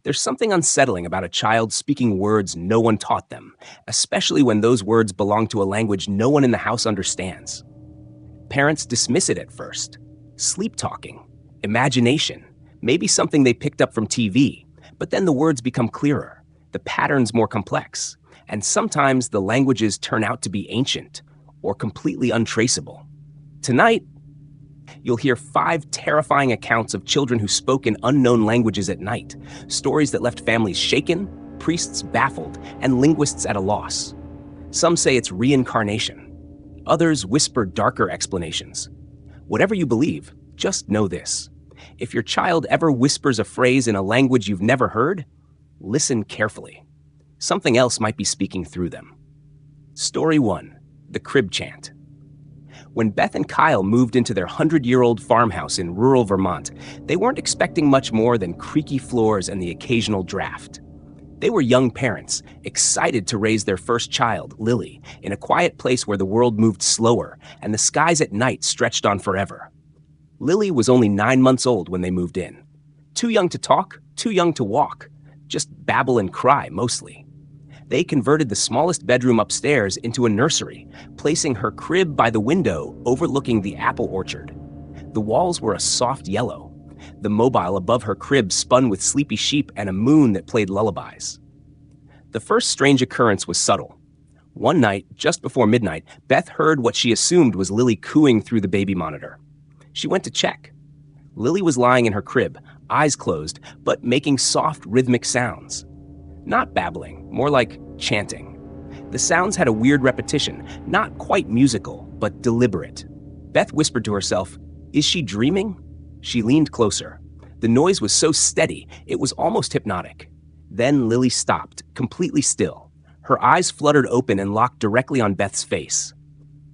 There's something unsettling about a child speaking words no one taught them, especially when those words belong to a language no one in the house understands. Parents dismiss it at first. Sleep talking, imagination, maybe something they picked up from TV, but then the words become clearer, the patterns more complex, and sometimes the languages turn out to be ancient or completely untraceable. Tonight, you'll hear 5 terrifying accounts of children who spoke in unknown languages at night, stories that left families shaken, priests baffled, and linguists at a loss. Some say it's reincarnation. Others whisper darker explanations. Whatever you believe, just know this. If your child ever whispers a phrase in a language you've never heard, listen carefully. Something else might be speaking through them. Story 1. The Crib Chant. When Beth and Kyle moved into their 100-year-old farmhouse in rural Vermont, they weren't expecting much more than creaky floors and the occasional draft. They were young parents, excited to raise their first child, Lily, in a quiet place where the world moved slower and the skies at night stretched on forever. Lily was only 9 months old when they moved in. Too young to talk, too young to walk. Just babble and cry, mostly. They converted the smallest bedroom upstairs into a nursery, placing her crib by the window overlooking the apple orchard. The walls were a soft yellow. The mobile above her crib spun with sleepy sheep and a moon that played lullabies. The first strange occurrence was subtle. One night, just before midnight, Beth heard what she assumed was Lily cooing through the baby monitor. She went to check. Lily was lying in her crib, eyes closed, but making soft, rhythmic sounds. Not babbling, more like chanting. The sounds had a weird repetition, not quite musical, but deliberate. Beth whispered to herself, "Is she dreaming?" She leaned closer. The noise was so steady, it was almost hypnotic. Then Lily stopped, completely still. Her eyes fluttered open and locked directly on Beth's face.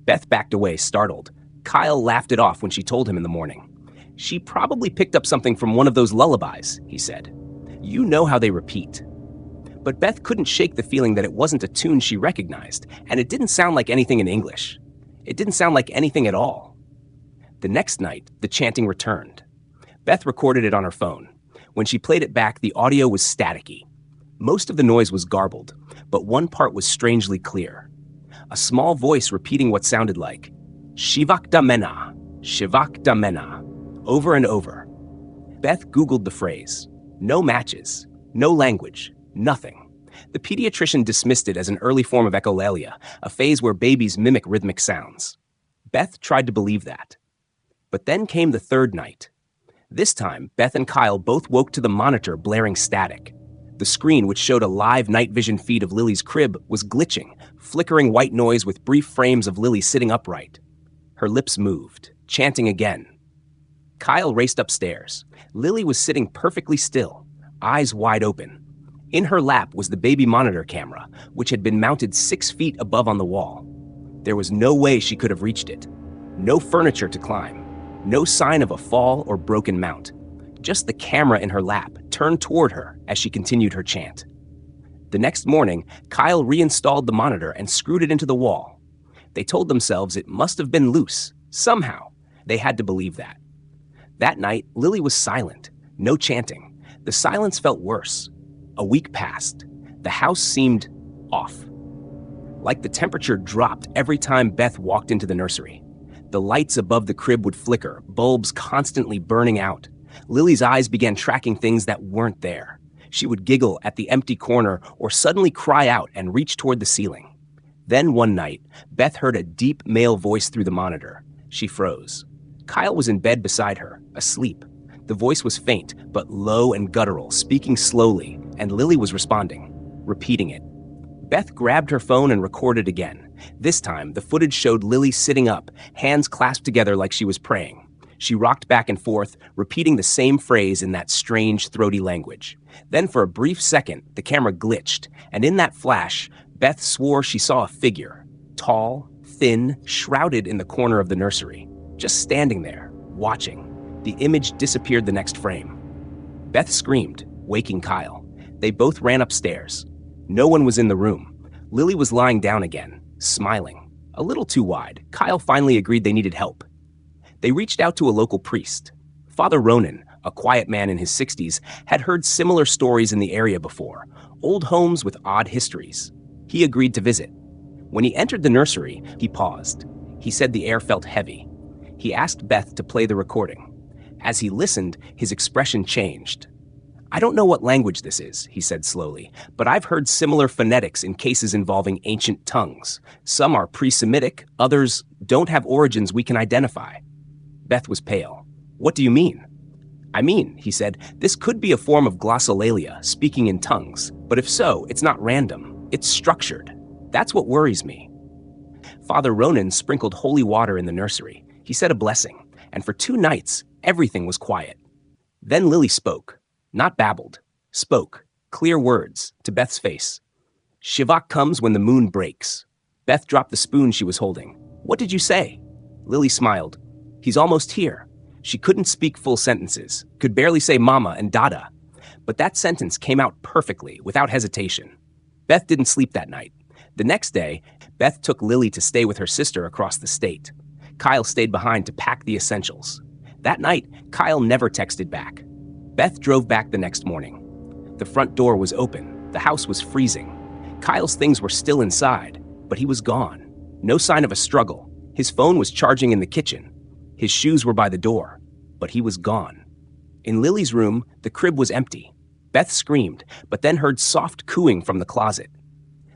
Beth backed away, startled. Kyle laughed it off when she told him in the morning. "She probably picked up something from one of those lullabies," he said. "You know how they repeat." But Beth couldn't shake the feeling that it wasn't a tune she recognized, and it didn't sound like anything in English. It didn't sound like anything at all. The next night, the chanting returned. Beth recorded it on her phone. When she played it back, the audio was staticky. Most of the noise was garbled, but one part was strangely clear. A small voice repeating what sounded like, "Shivak Damena, Shivak Damena," over and over. Beth Googled the phrase. No matches, no language, nothing. The pediatrician dismissed it as an early form of echolalia, a phase where babies mimic rhythmic sounds. Beth tried to believe that. But then came the third night. This time, Beth and Kyle both woke to the monitor blaring static. The screen, which showed a live night vision feed of Lily's crib, was glitching, flickering white noise with brief frames of Lily sitting upright. Her lips moved, chanting again. Kyle raced upstairs. Lily was sitting perfectly still, eyes wide open. In her lap was the baby monitor camera, which had been mounted 6 feet above on the wall. There was no way she could have reached it. No furniture to climb. No sign of a fall or broken mount. Just the camera in her lap turned toward her as she continued her chant. The next morning, Kyle reinstalled the monitor and screwed it into the wall. They told themselves it must have been loose. Somehow, they had to believe that. That night, Lily was silent. No chanting. The silence felt worse. A week passed. The house seemed off. Like the temperature dropped every time Beth walked into the nursery. The lights above the crib would flicker, bulbs constantly burning out. Lily's eyes began tracking things that weren't there. She would giggle at the empty corner or suddenly cry out and reach toward the ceiling. Then one night, Beth heard a deep male voice through the monitor. She froze. Kyle was in bed beside her, asleep. The voice was faint, but low and guttural, speaking slowly, and Lily was responding, repeating it. Beth grabbed her phone and recorded again. This time, the footage showed Lily sitting up, hands clasped together like she was praying. She rocked back and forth, repeating the same phrase in that strange, throaty language. Then for a brief second, the camera glitched, and in that flash, Beth swore she saw a figure, tall, thin, shrouded in the corner of the nursery, just standing there, watching. The image disappeared the next frame. Beth screamed, waking Kyle. They both ran upstairs. No one was in the room. Lily was lying down again, smiling. A little too wide, Kyle finally agreed they needed help. They reached out to a local priest. Father Ronan, a quiet man in his 60s, had heard similar stories in the area before, old homes with odd histories. He agreed to visit. When he entered the nursery, he paused. He said the air felt heavy. He asked Beth to play the recording. As he listened, his expression changed. "I don't know what language this is," he said slowly, "but I've heard similar phonetics in cases involving ancient tongues. Some are pre-Semitic, others don't have origins we can identify." Beth was pale. "What do you mean?" "I mean," he said, "this could be a form of glossolalia, speaking in tongues, but if so, it's not random. It's structured. That's what worries me." Father Ronan sprinkled holy water in the nursery. He said a blessing, and for 2 nights, everything was quiet. Then Lily spoke. Not babbled, spoke, clear words, to Beth's face. "Shivak comes when the moon breaks." Beth dropped the spoon she was holding. "What did you say?" Lily smiled. "He's almost here." She couldn't speak full sentences, could barely say mama and dada. But that sentence came out perfectly, without hesitation. Beth didn't sleep that night. The next day, Beth took Lily to stay with her sister across the state. Kyle stayed behind to pack the essentials. That night, Kyle never texted back. Beth drove back the next morning. The front door was open. The house was freezing. Kyle's things were still inside, but he was gone. No sign of a struggle. His phone was charging in the kitchen. His shoes were by the door, but he was gone. In Lily's room, the crib was empty. Beth screamed, but then heard soft cooing from the closet.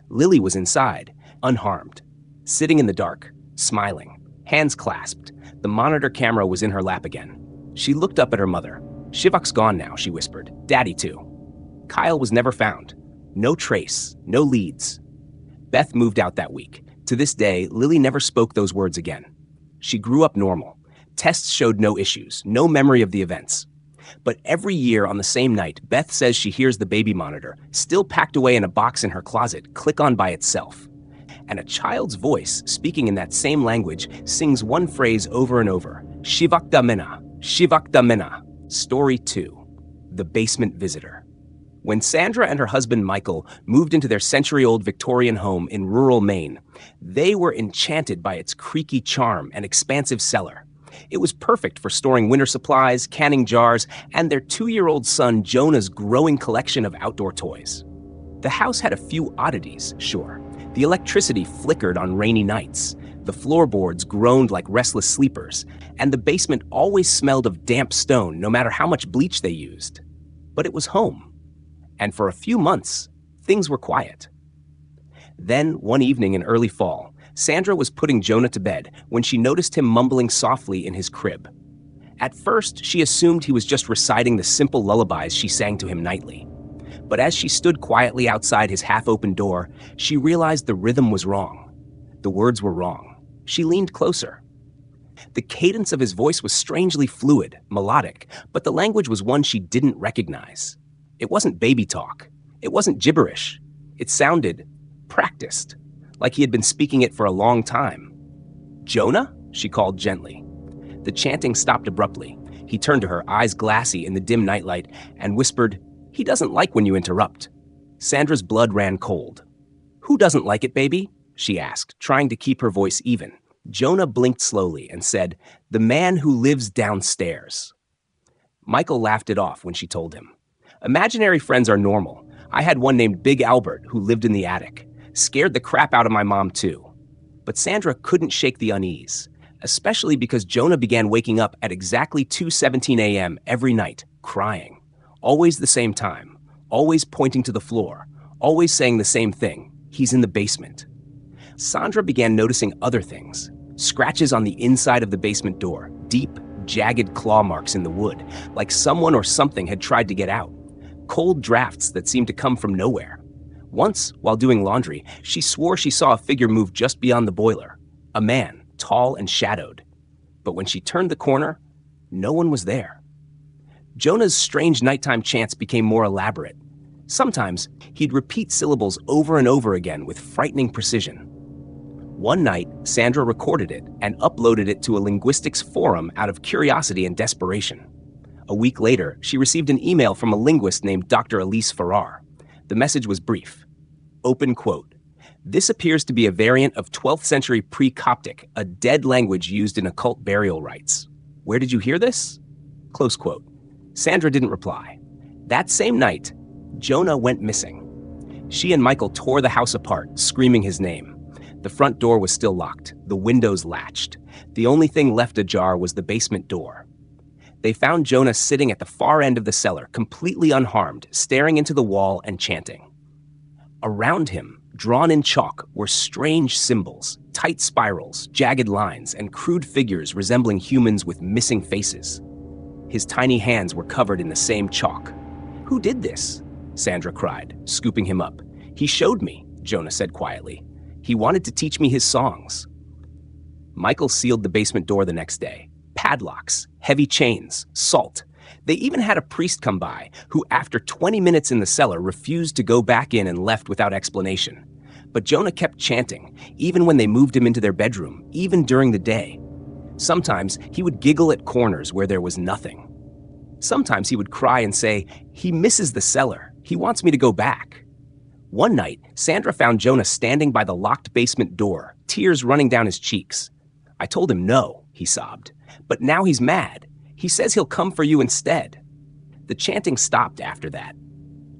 Lily was inside, unharmed, sitting in the dark, smiling, hands clasped. The monitor camera was in her lap again. She looked up at her mother. "Shivak's gone now," she whispered. "Daddy, too." Kyle was never found. No trace, no leads. Beth moved out that week. To this day, Lily never spoke those words again. She grew up normal. Tests showed no issues, no memory of the events. But every year on the same night, Beth says she hears the baby monitor, still packed away in a box in her closet, click on by itself. And a child's voice, speaking in that same language, sings one phrase over and over. "Shivak da mena, Shivak da mena." Story 2. The Basement Visitor. When Sandra and her husband Michael moved into their century-old Victorian home in rural Maine, they were enchanted by its creaky charm and expansive cellar. It was perfect for storing winter supplies, canning jars, and their 2-year-old son Jonah's growing collection of outdoor toys. The house had a few oddities, sure. The electricity flickered on rainy nights. The floorboards groaned like restless sleepers, and the basement always smelled of damp stone no matter how much bleach they used. But it was home. And for a few months, things were quiet. Then, one evening in early fall, Sandra was putting Jonah to bed when she noticed him mumbling softly in his crib. At first, she assumed he was just reciting the simple lullabies she sang to him nightly. But as she stood quietly outside his half-open door, she realized the rhythm was wrong. The words were wrong. She leaned closer. The cadence of his voice was strangely fluid, melodic, but the language was one she didn't recognize. It wasn't baby talk. It wasn't gibberish. It sounded practiced, like he had been speaking it for a long time. "Jonah?" she called gently. The chanting stopped abruptly. He turned to her, eyes glassy in the dim nightlight, and whispered, "He doesn't like when you interrupt." Sandra's blood ran cold. "Who doesn't like it, baby?" she asked, trying to keep her voice even. Jonah blinked slowly and said, "The man who lives downstairs." Michael laughed it off when she told him. "Imaginary friends are normal. I had one named Big Albert who lived in the attic. Scared the crap out of my mom, too." But Sandra couldn't shake the unease, especially because Jonah began waking up at exactly 2:17 a.m. every night, crying. Always the same time, always pointing to the floor, always saying the same thing, "He's in the basement." Sandra began noticing other things. Scratches on the inside of the basement door, deep, jagged claw marks in the wood, like someone or something had tried to get out. Cold drafts that seemed to come from nowhere. Once, while doing laundry, she swore she saw a figure move just beyond the boiler. A man, tall and shadowed. But when she turned the corner, no one was there. Jonah's strange nighttime chants became more elaborate. Sometimes, he'd repeat syllables over and over again with frightening precision. One night, Sandra recorded it and uploaded it to a linguistics forum out of curiosity and desperation. A week later, she received an email from a linguist named Dr. Elise Farrar. The message was brief. Open quote. "This appears to be a variant of 12th century pre-Coptic, a dead language used in occult burial rites. Where did you hear this?" Close quote. Sandra didn't reply. That same night, Jonah went missing. She and Michael tore the house apart, screaming his name. The front door was still locked, the windows latched. The only thing left ajar was the basement door. They found Jonah sitting at the far end of the cellar, completely unharmed, staring into the wall and chanting. Around him, drawn in chalk, were strange symbols, tight spirals, jagged lines, and crude figures resembling humans with missing faces. His tiny hands were covered in the same chalk. "Who did this?" Sandra cried, scooping him up. "He showed me," Jonah said quietly. "He wanted to teach me his songs." Michael sealed the basement door the next day. Padlocks, heavy chains, salt. They even had a priest come by, who after 20 minutes in the cellar refused to go back in and left without explanation. But Jonah kept chanting, even when they moved him into their bedroom, even during the day. Sometimes he would giggle at corners where there was nothing. Sometimes he would cry and say, "He misses the cellar. He wants me to go back." One night, Sandra found Jonah standing by the locked basement door, tears running down his cheeks. "I told him no," he sobbed. "But now he's mad. He says he'll come for you instead." The chanting stopped after that.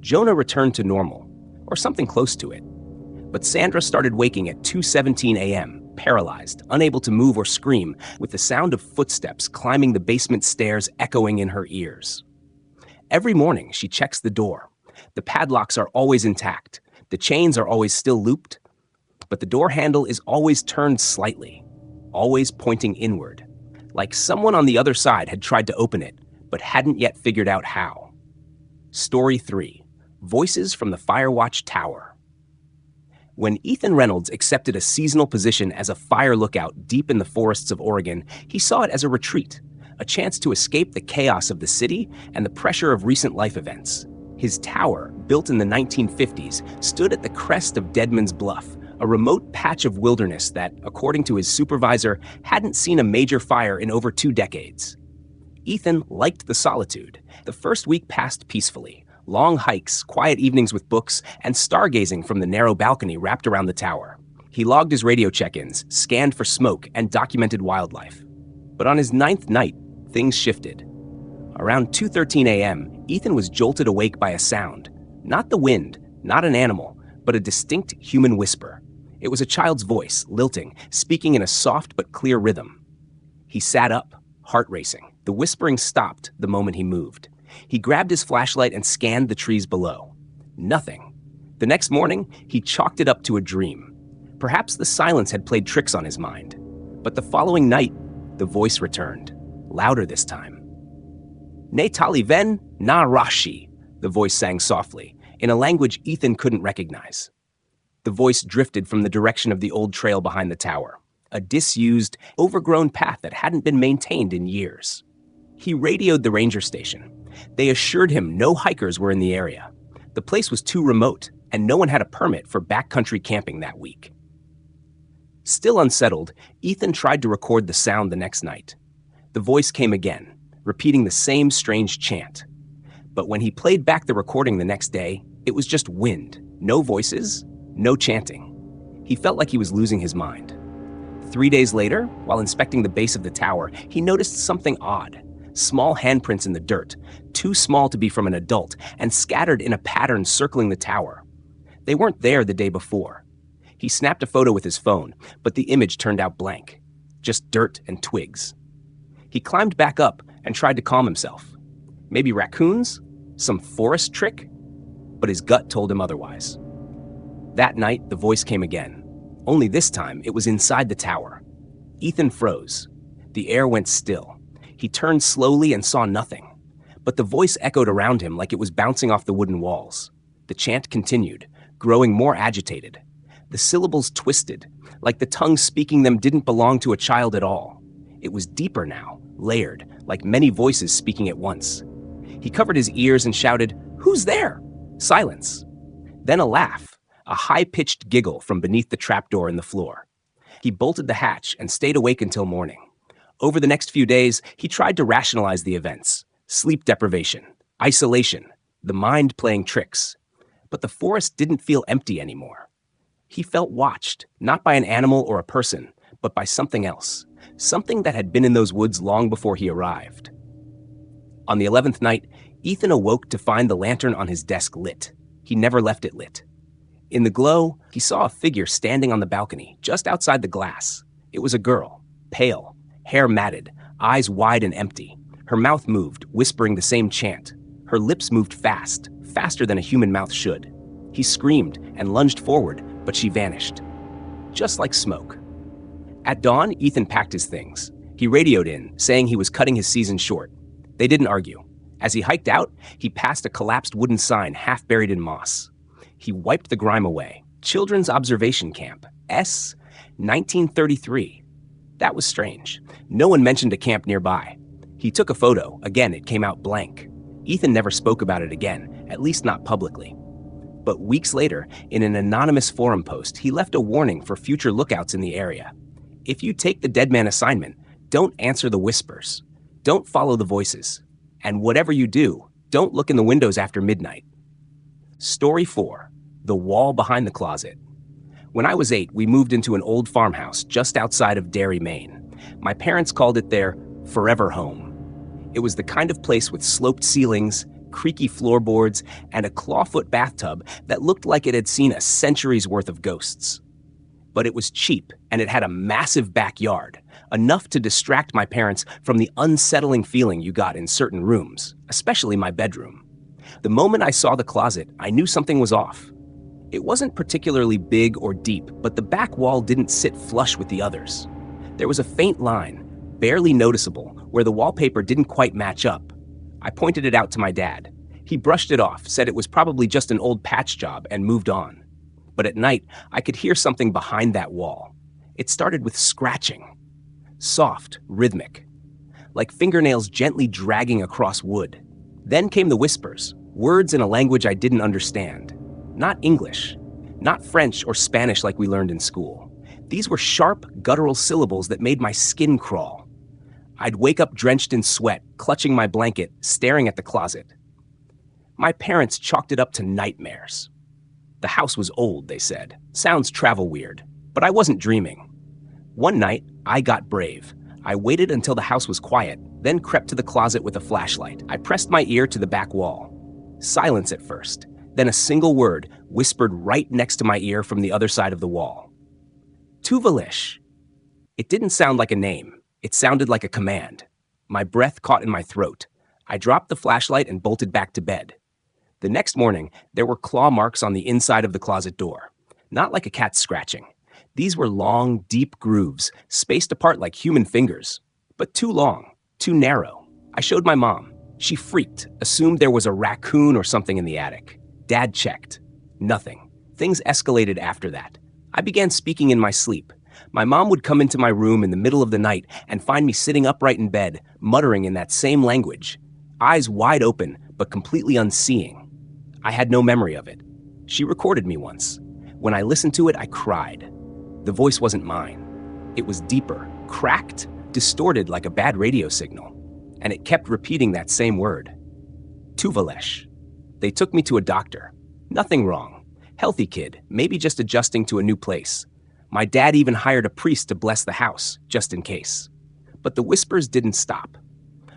Jonah returned to normal, or something close to it. But Sandra started waking at 2:17 a.m., paralyzed, unable to move or scream, with the sound of footsteps climbing the basement stairs echoing in her ears. Every morning, she checks the door. The padlocks are always intact. The chains are always still looped. But the door handle is always turned slightly, always pointing inward, like someone on the other side had tried to open it, but hadn't yet figured out how. Story 3. Voices from the Firewatch Tower. When Ethan Reynolds accepted a seasonal position as a fire lookout deep in the forests of Oregon, he saw it as a retreat, a chance to escape the chaos of the city and the pressure of recent life events. His tower, built in the 1950s, stood at the crest of Deadman's Bluff, a remote patch of wilderness that, according to his supervisor, hadn't seen a major fire in over 2 decades. Ethan liked the solitude. The first week passed peacefully. Long hikes, quiet evenings with books, and stargazing from the narrow balcony wrapped around the tower. He logged his radio check-ins, scanned for smoke, and documented wildlife. But on his 9th night, things shifted. Around 2:13 a.m., Ethan was jolted awake by a sound. Not the wind, not an animal, but a distinct human whisper. It was a child's voice, lilting, speaking in a soft but clear rhythm. He sat up, heart racing. The whispering stopped the moment he moved. He grabbed his flashlight and scanned the trees below. Nothing. The next morning, he chalked it up to a dream. Perhaps the silence had played tricks on his mind. But the following night, the voice returned, louder this time. "Ne taliven na rashi," the voice sang softly, in a language Ethan couldn't recognize. The voice drifted from the direction of the old trail behind the tower, a disused, overgrown path that hadn't been maintained in years. He radioed the ranger station. They assured him no hikers were in the area. The place was too remote, and no one had a permit for backcountry camping that week. Still unsettled, Ethan tried to record the sound the next night. The voice came again, repeating the same strange chant. But when he played back the recording the next day, it was just wind, no voices, no chanting. He felt like he was losing his mind. 3 days later, while inspecting the base of the tower, he noticed something odd. Small handprints in the dirt, too small to be from an adult, and scattered in a pattern circling the tower. They weren't there the day before. He snapped a photo with his phone, but the image turned out blank. Just dirt and twigs. He climbed back up and tried to calm himself. Maybe raccoons? Some forest trick? But his gut told him otherwise. That night, the voice came again. Only this time, it was inside the tower. Ethan froze. The air went still. He turned slowly and saw nothing. But the voice echoed around him like it was bouncing off the wooden walls. The chant continued, growing more agitated. The syllables twisted, like the tongue speaking them didn't belong to a child at all. It was deeper now, layered, like many voices speaking at once. He covered his ears and shouted, "Who's there?" Silence. Then a laugh, a high-pitched giggle from beneath the trapdoor in the floor. He bolted the hatch and stayed awake until morning. Over the next few days, he tried to rationalize the events. Sleep deprivation, isolation, the mind playing tricks. But the forest didn't feel empty anymore. He felt watched, not by an animal or a person, but by something else. Something that had been in those woods long before he arrived. On the 11th night, Ethan awoke to find the lantern on his desk lit. He never left it lit. In the glow, he saw a figure standing on the balcony, just outside the glass. It was a girl, pale, hair matted, eyes wide and empty. Her mouth moved, whispering the same chant. Her lips moved fast, faster than a human mouth should. He screamed and lunged forward, but she vanished. Just like smoke. At dawn, Ethan packed his things. He radioed in, saying he was cutting his season short. They didn't argue. As he hiked out, he passed a collapsed wooden sign half buried in moss. He wiped the grime away. Children's Observation Camp, S. 1933. That was strange. No one mentioned a camp nearby. He took a photo. Again, it came out blank. Ethan never spoke about it again, at least not publicly. But weeks later, in an anonymous forum post, he left a warning for future lookouts in the area. If you take the dead man assignment, don't answer the whispers. Don't follow the voices. And whatever you do, don't look in the windows after midnight. Story 4. The Wall Behind the Closet. When I was 8, we moved into an old farmhouse just outside of Derry, Maine. My parents called it their forever home. It was the kind of place with sloped ceilings, creaky floorboards, and a clawfoot bathtub that looked like it had seen a century's worth of ghosts. But it was cheap, and it had a massive backyard, enough to distract my parents from the unsettling feeling you got in certain rooms, especially my bedroom. The moment I saw the closet, I knew something was off. It wasn't particularly big or deep, but the back wall didn't sit flush with the others. There was a faint line, barely noticeable, where the wallpaper didn't quite match up. I pointed it out to my dad. He brushed it off, said it was probably just an old patch job, and moved on. But at night, I could hear something behind that wall. It started with scratching. Soft, rhythmic. Like fingernails gently dragging across wood. Then came the whispers, words in a language I didn't understand. Not English. Not French or Spanish like we learned in school. These were sharp, guttural syllables that made my skin crawl. I'd wake up drenched in sweat, clutching my blanket, staring at the closet. My parents chalked it up to nightmares. The house was old, they said. Sounds travel weird. But I wasn't dreaming. One night, I got brave. I waited until the house was quiet, then crept to the closet with a flashlight. I pressed my ear to the back wall. Silence at first, then a single word whispered right next to my ear from the other side of the wall. Tuvalish. It didn't sound like a name. It sounded like a command. My breath caught in my throat. I dropped the flashlight and bolted back to bed. The next morning, there were claw marks on the inside of the closet door. Not like a cat scratching. These were long, deep grooves, spaced apart like human fingers. But too long, too narrow. I showed my mom. She freaked, assumed there was a raccoon or something in the attic. Dad checked. Nothing. Things escalated after that. I began speaking in my sleep. My mom would come into my room in the middle of the night and find me sitting upright in bed, muttering in that same language. Eyes wide open, but completely unseeing. I had no memory of it. She recorded me once. When I listened to it, I cried. The voice wasn't mine. It was deeper, cracked, distorted like a bad radio signal. And it kept repeating that same word. Tuvalesh. They took me to a doctor. Nothing wrong. Healthy kid, maybe just adjusting to a new place. My dad even hired a priest to bless the house, just in case. But the whispers didn't stop.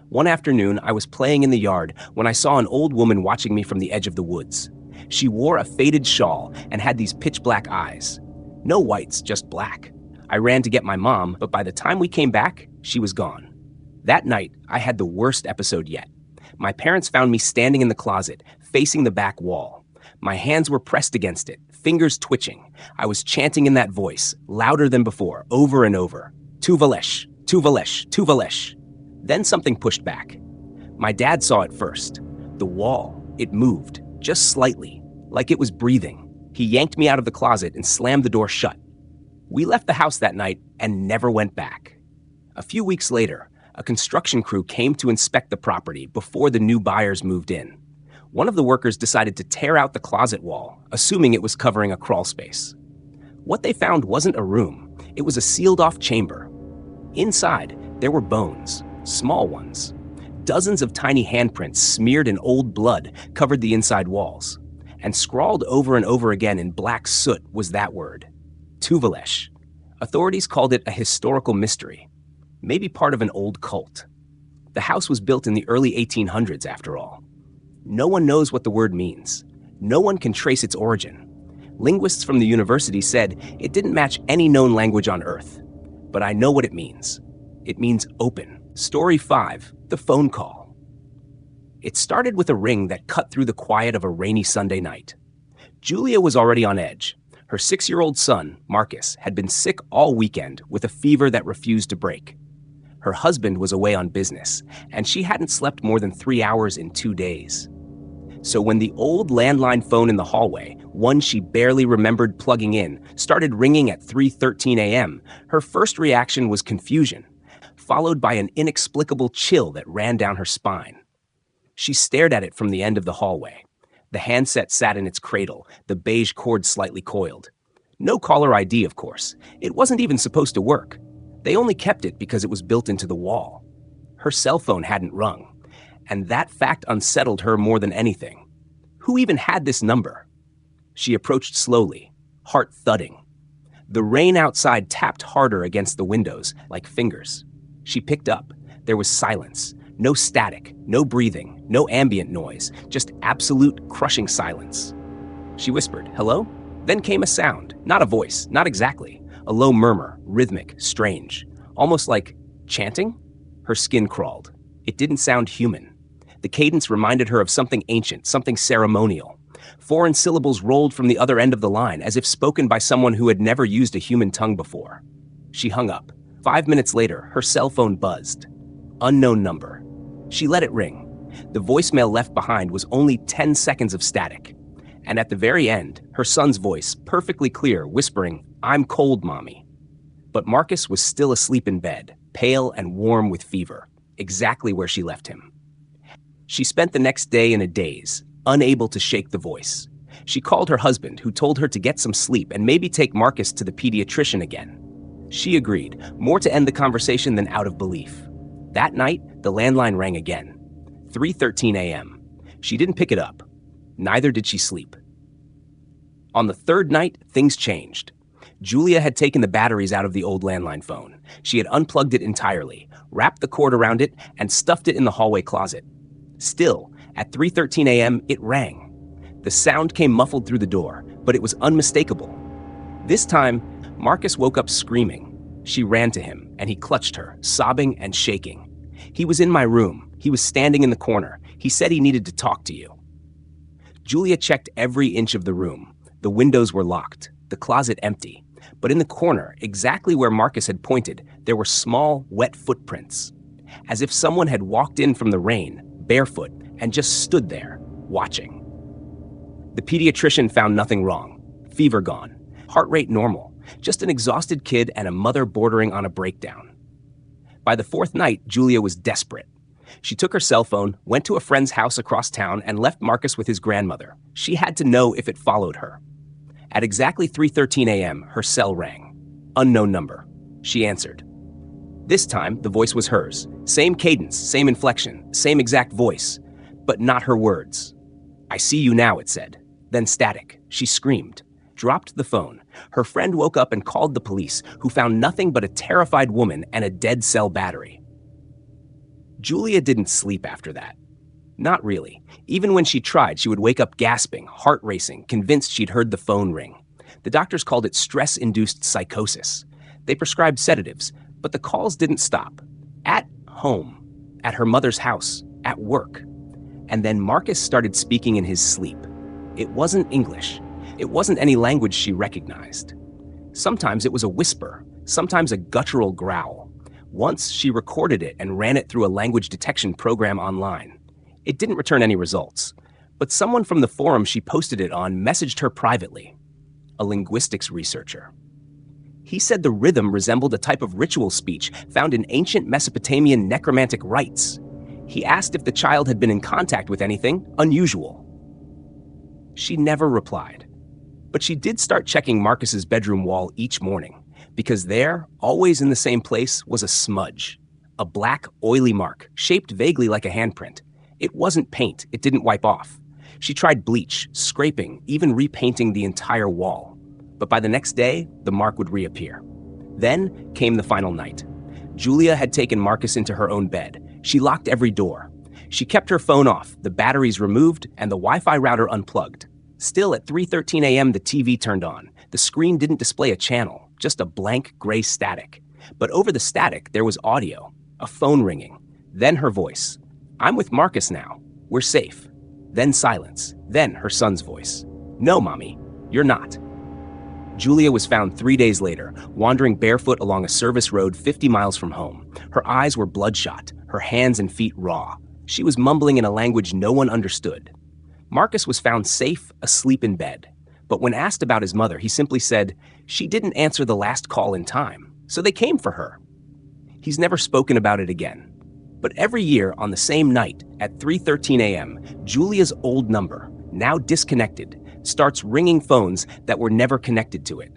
One afternoon, I was playing in the yard when I saw an old woman watching me from the edge of the woods. She wore a faded shawl and had these pitch-black eyes. No whites, just black. I ran to get my mom, but by the time we came back, she was gone. That night, I had the worst episode yet. My parents found me standing in the closet, facing the back wall. My hands were pressed against it, fingers twitching. I was chanting in that voice, louder than before, over and over. Tuvalesh, Tuvalesh, Tuvalesh. Then something pushed back. My dad saw it first. The wall, it moved, just slightly, like it was breathing. He yanked me out of the closet and slammed the door shut. We left the house that night and never went back. A few weeks later, a construction crew came to inspect the property before the new buyers moved in. One of the workers decided to tear out the closet wall, assuming it was covering a crawl space. What they found wasn't a room. It was a sealed-off chamber. Inside, there were bones, small ones. Dozens of tiny handprints smeared in old blood covered the inside walls. And scrawled over and over again in black soot was that word, Tuvalesh. Authorities called it a historical mystery, maybe part of an old cult. The house was built in the early 1800s, after all. No one knows what the word means. No one can trace its origin. Linguists from the university said it didn't match any known language on Earth. But I know what it means. It means open. Story 5, the phone call. It started with a ring that cut through the quiet of a rainy Sunday night. Julia was already on edge. Her 6-year-old son, Marcus, had been sick all weekend with a fever that refused to break. Her husband was away on business, and she hadn't slept more than 3 hours in 2 days. So when the old landline phone in the hallway, one she barely remembered plugging in, started ringing at 3:13 a.m., her first reaction was confusion, followed by an inexplicable chill that ran down her spine. She stared at it from the end of the hallway. The handset sat in its cradle, the beige cord slightly coiled. No caller ID, of course. It wasn't even supposed to work. They only kept it because it was built into the wall. Her cell phone hadn't rung, and that fact unsettled her more than anything. Who even had this number? She approached slowly, heart thudding. The rain outside tapped harder against the windows, like fingers. She picked up. There was silence. No static, no breathing, no ambient noise, just absolute crushing silence. She whispered, "Hello?" Then came a sound, not a voice, not exactly. A low murmur, rhythmic, strange, almost like chanting. Her skin crawled. It didn't sound human. The cadence reminded her of something ancient, something ceremonial. Foreign syllables rolled from the other end of the line, as if spoken by someone who had never used a human tongue before. She hung up. 5 minutes later, her cell phone buzzed. Unknown number. She let it ring. The voicemail left behind was only 10 seconds of static. And at the very end, her son's voice, perfectly clear, whispering, "I'm cold, Mommy." But Marcus was still asleep in bed, pale and warm with fever, exactly where she left him. She spent the next day in a daze, unable to shake the voice. She called her husband, who told her to get some sleep and maybe take Marcus to the pediatrician again. She agreed, more to end the conversation than out of belief. That night, the landline rang again. 3:13 a.m. She didn't pick it up. Neither did she sleep. On the third night, things changed. Julia had taken the batteries out of the old landline phone. She had unplugged it entirely, wrapped the cord around it, and stuffed it in the hallway closet. Still, at 3:13 a.m., it rang. The sound came muffled through the door, but it was unmistakable. This time, Marcus woke up screaming. She ran to him, and he clutched her, sobbing and shaking. "He was in my room. He was standing in the corner. He said he needed to talk to you." Julia checked every inch of the room. The windows were locked, the closet empty. But in the corner, exactly where Marcus had pointed, there were small, wet footprints. As if someone had walked in from the rain, barefoot, and just stood there, watching. The pediatrician found nothing wrong. Fever gone. Heart rate normal. Just an exhausted kid and a mother bordering on a breakdown. By the fourth night, Julia was desperate. She took her cell phone, went to a friend's house across town, and left Marcus with his grandmother. She had to know if it followed her. At exactly 3:13 a.m., her cell rang. Unknown number. She answered. This time, the voice was hers. Same cadence, same inflection, same exact voice, but not her words. "I see you now," it said. Then static. She screamed, dropped the phone. Her friend woke up and called the police, who found nothing but a terrified woman and a dead cell battery. Julia didn't sleep after that. Not really. Even when she tried, she would wake up gasping, heart racing, convinced she'd heard the phone ring. The doctors called it stress-induced psychosis. They prescribed sedatives, but the calls didn't stop. At home, at her mother's house, at work. And then Marcus started speaking in his sleep. It wasn't English. It wasn't any language she recognized. Sometimes it was a whisper, sometimes a guttural growl. Once she recorded it and ran it through a language detection program online. It didn't return any results, but someone from the forum she posted it on messaged her privately, a linguistics researcher. He said the rhythm resembled a type of ritual speech found in ancient Mesopotamian necromantic rites. He asked if the child had been in contact with anything unusual. She never replied, but she did start checking Marcus's bedroom wall each morning, because there, always in the same place, was a smudge, a black, oily mark, shaped vaguely like a handprint. It wasn't paint, it didn't wipe off. She tried bleach, scraping, even repainting the entire wall. But by the next day, the mark would reappear. Then came the final night. Julia had taken Marcus into her own bed. She locked every door. She kept her phone off, the batteries removed, and the Wi-Fi router unplugged. Still, at 3:13 a.m., the TV turned on. The screen didn't display a channel, just a blank gray static. But over the static, there was audio, a phone ringing, then her voice. "I'm with Marcus now. We're safe." Then silence, then her son's voice. "No, Mommy, you're not." Julia was found 3 days later, wandering barefoot along a service road 50 miles from home. Her eyes were bloodshot, her hands and feet raw. She was mumbling in a language no one understood. Marcus was found safe, asleep in bed. But when asked about his mother, he simply said, "She didn't answer the last call in time, so they came for her." He's never spoken about it again. But every year, on the same night, at 3:13 a.m., Julia's old number, now disconnected, starts ringing phones that were never connected to it.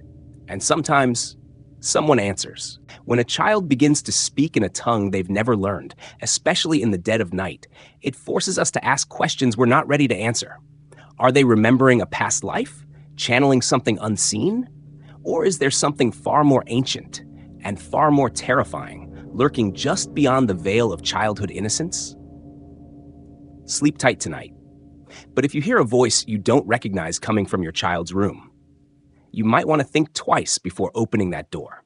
And sometimes, someone answers. When a child begins to speak in a tongue they've never learned, especially in the dead of night, it forces us to ask questions we're not ready to answer. Are they remembering a past life? Channeling something unseen? Or is there something far more ancient and far more terrifying lurking just beyond the veil of childhood innocence? Sleep tight tonight. But if you hear a voice you don't recognize coming from your child's room, you might want to think twice before opening that door.